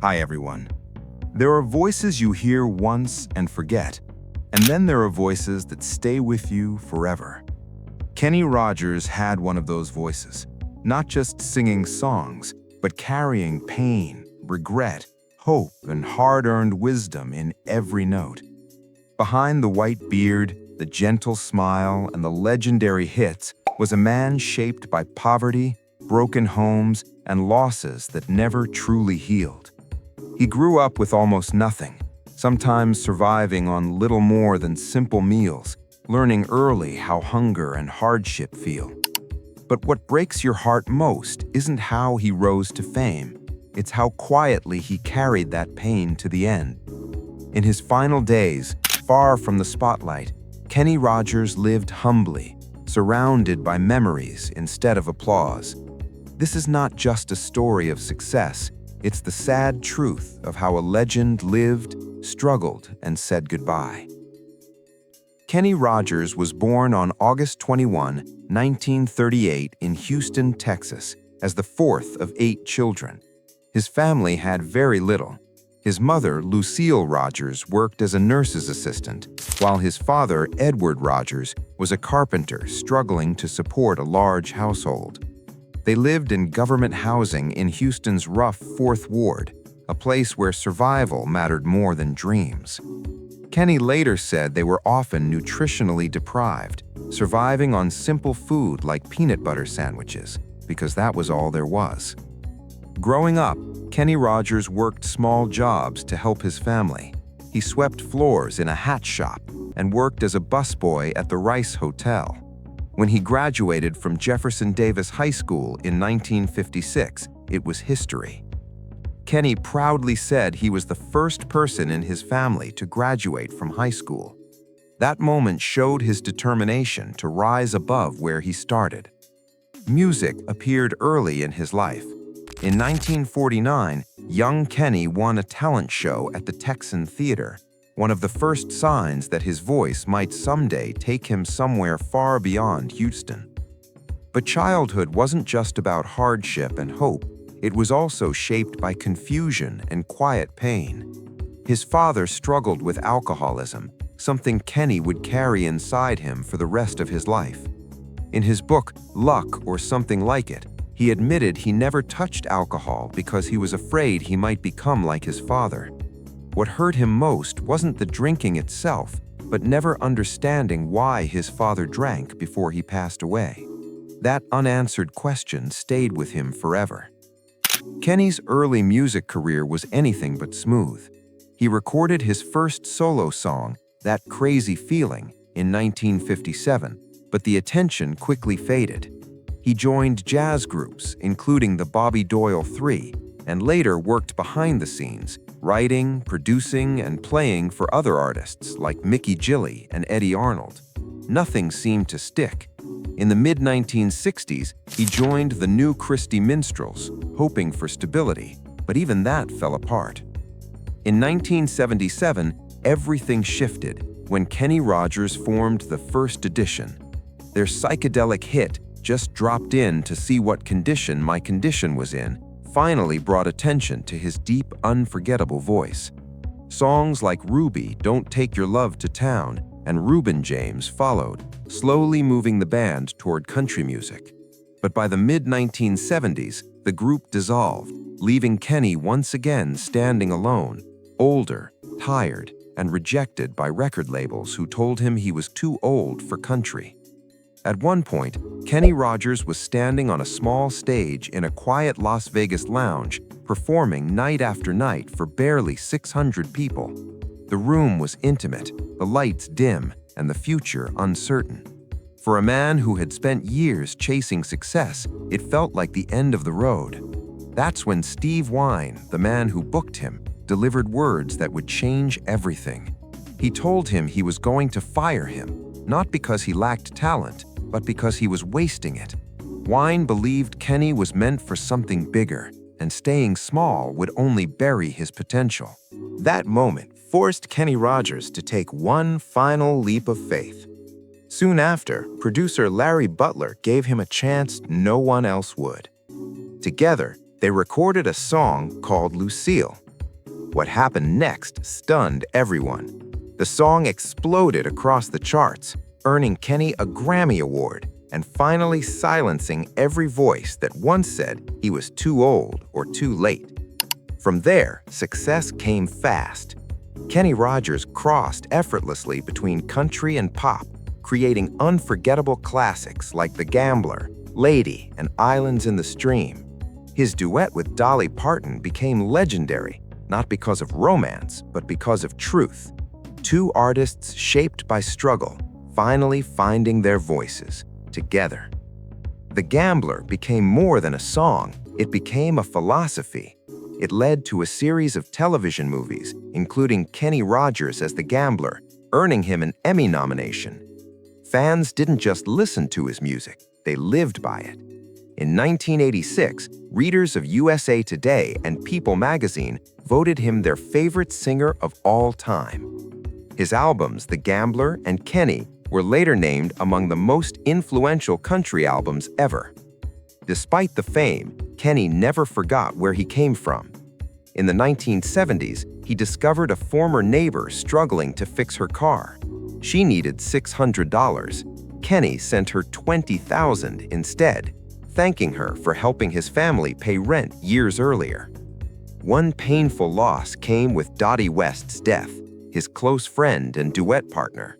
Hi everyone. There are voices you hear once and forget, and then there are voices that stay with you forever. Kenny Rogers had one of those voices, not just singing songs, but carrying pain, regret, hope, and hard-earned wisdom in every note. Behind the white beard, the gentle smile, and the legendary hits was a man shaped by poverty, broken homes, and losses that never truly healed. He grew up with almost nothing, sometimes surviving on little more than simple meals, learning early how hunger and hardship feel. But what breaks your heart most isn't how he rose to fame, it's how quietly he carried that pain to the end. In his final days, far from the spotlight, Kenny Rogers lived humbly, surrounded by memories instead of applause. This is not just a story of success, it's the sad truth of how a legend lived, struggled, and said goodbye. Kenny Rogers was born on August 21, 1938 in Houston, Texas, as the fourth of 8 children. His family had very little. His mother, Lucille Rogers, worked as a nurse's assistant, while his father, Edward Rogers, was a carpenter struggling to support a large household. They lived in government housing in Houston's rough 4th Ward, a place where survival mattered more than dreams. Kenny later said they were often nutritionally deprived, surviving on simple food like peanut butter sandwiches, because that was all there was. Growing up, Kenny Rogers worked small jobs to help his family. He swept floors in a hat shop and worked as a busboy at the Rice Hotel. When he graduated from Jefferson Davis High School in 1956, it was history. Kenny proudly said he was the first person in his family to graduate from high school. That moment showed his determination to rise above where he started. Music appeared early in his life. In 1949, young Kenny won a talent show at the Texan Theater, one of the first signs that his voice might someday take him somewhere far beyond Houston. But childhood wasn't just about hardship and hope. It was also shaped by confusion and quiet pain. His father struggled with alcoholism, something Kenny would carry inside him for the rest of his life. In his book, Luck or Something Like It, he admitted he never touched alcohol because he was afraid he might become like his father. What hurt him most wasn't the drinking itself, but never understanding why his father drank before he passed away. That unanswered question stayed with him forever. Kenny's early music career was anything but smooth. He recorded his first solo song, That Crazy Feeling, in 1957, but the attention quickly faded. He joined jazz groups, including the Bobby Doyle Three, and later worked behind the scenes, writing, producing, and playing for other artists like Mickey Gilley and Eddie Arnold. Nothing seemed to stick. In the mid-1960s, he joined the New Christy Minstrels, hoping for stability, but even that fell apart. In 1977, everything shifted when Kenny Rogers formed the First Edition. Their psychedelic hit, Just Dropped In to See What Condition My Condition Was In, finally brought attention to his deep, unforgettable voice. Songs like Ruby, Don't Take Your Love to Town, and Reuben James followed, slowly moving the band toward country music. But by the mid-1970s, the group dissolved, leaving Kenny once again standing alone, older, tired, and rejected by record labels who told him he was too old for country. At one point, Kenny Rogers was standing on a small stage in a quiet Las Vegas lounge, performing night after night for barely 600 people. The room was intimate, the lights dim, and the future uncertain. For a man who had spent years chasing success, it felt like the end of the road. That's when Steve Wine, the man who booked him, delivered words that would change everything. He told him he was going to fire him, not because he lacked talent, but because he was wasting it. Wine believed Kenny was meant for something bigger, and staying small would only bury his potential. That moment forced Kenny Rogers to take one final leap of faith. Soon after, producer Larry Butler gave him a chance no one else would. Together, they recorded a song called Lucille, What happened next stunned everyone. The song exploded across the charts, earning Kenny a Grammy Award and finally silencing every voice that once said he was too old or too late. From there, success came fast. Kenny Rogers crossed effortlessly between country and pop, creating unforgettable classics like The Gambler, Lady, and Islands in the Stream. His duet with Dolly Parton became legendary, not because of romance, but because of truth. Two artists shaped by struggle, finally finding their voices together. The Gambler became more than a song, it became a philosophy. It led to a series of television movies, including Kenny Rogers as the Gambler, earning him an Emmy nomination. Fans didn't just listen to his music, they lived by it. In 1986, readers of USA Today and People magazine voted him their favorite singer of all time. His albums, The Gambler and Kenny, were later named among the most influential country albums ever. Despite the fame, Kenny never forgot where he came from. In the 1970s, he discovered a former neighbor struggling to fix her car. She needed $600. Kenny sent her $20,000 instead, thanking her for helping his family pay rent years earlier. One painful loss came with Dottie West's death, his close friend and duet partner.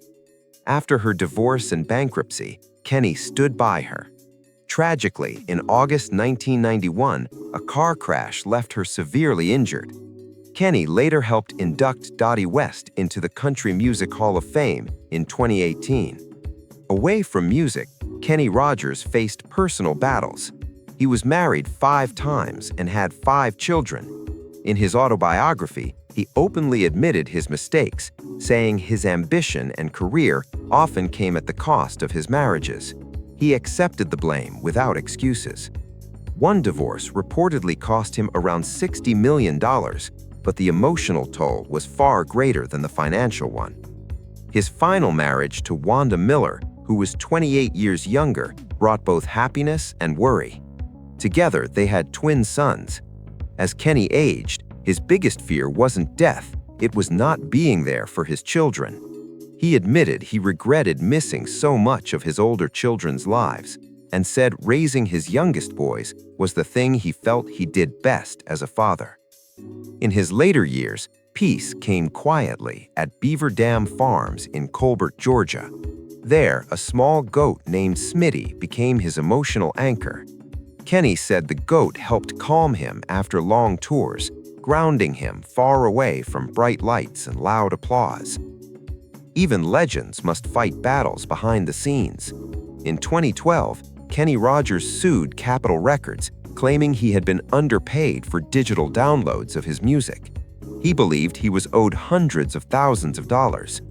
After her divorce and bankruptcy, Kenny stood by her. Tragically, in August 1991, a car crash left her severely injured. Kenny later helped induct Dottie West into the Country Music Hall of Fame in 2018. Away from music, Kenny Rogers faced personal battles. He was married 5 times and had 5 children. In his autobiography, he openly admitted his mistakes, saying his ambition and career often came at the cost of his marriages. He accepted the blame without excuses. One divorce reportedly cost him around $60 million, but the emotional toll was far greater than the financial one. His final marriage to Wanda Miller, who was 28 years younger, brought both happiness and worry. Together, they had twin sons. As Kenny aged, his biggest fear wasn't death, it was not being there for his children. He admitted he regretted missing so much of his older children's lives and said raising his youngest boys was the thing he felt he did best as a father. In his later years, peace came quietly at Beaver Dam Farms in Colbert, Georgia. There, a small goat named Smitty became his emotional anchor. Kenny said the goat helped calm him after long tours, grounding him far away from bright lights and loud applause. Even legends must fight battles behind the scenes. In 2012, Kenny Rogers sued Capitol Records, claiming he had been underpaid for digital downloads of his music. He believed he was owed hundreds of thousands of dollars.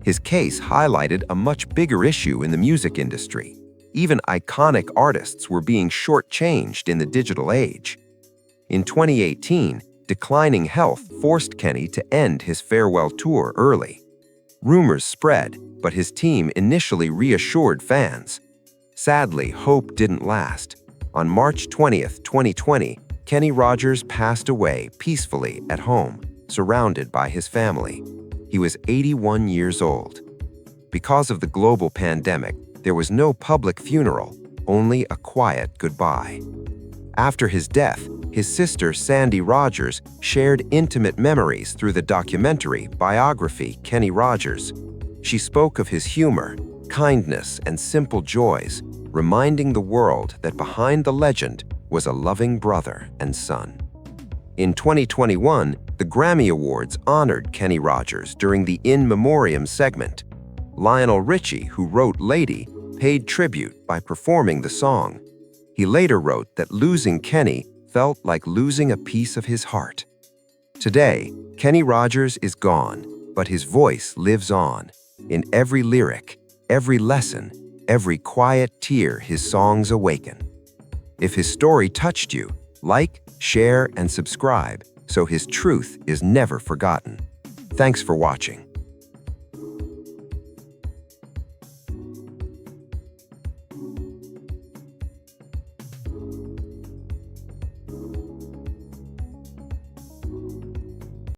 His case highlighted a much bigger issue in the music industry. Even iconic artists were being shortchanged in the digital age. In 2018, declining health forced Kenny to end his farewell tour early. Rumors spread, but his team initially reassured fans. Sadly, hope didn't last. On March 20th, 2020, Kenny Rogers passed away peacefully at home, surrounded by his family. He was 81 years old. Because of the global pandemic, there was no public funeral, only a quiet goodbye. After his death, his sister Sandy Rogers shared intimate memories through the documentary biography Kenny Rogers. She spoke of his humor, kindness, and simple joys, reminding the world that behind the legend was a loving brother and son. In 2021, the Grammy Awards honored Kenny Rogers during the In Memoriam segment. Lionel Richie, who wrote Lady, paid tribute by performing the song. He later wrote that losing Kenny felt like losing a piece of his heart. Today, Kenny Rogers is gone, but his voice lives on. In every lyric, every lesson, every quiet tear his songs awaken. If his story touched you, like, share, and subscribe so his truth is never forgotten. Thanks for watching.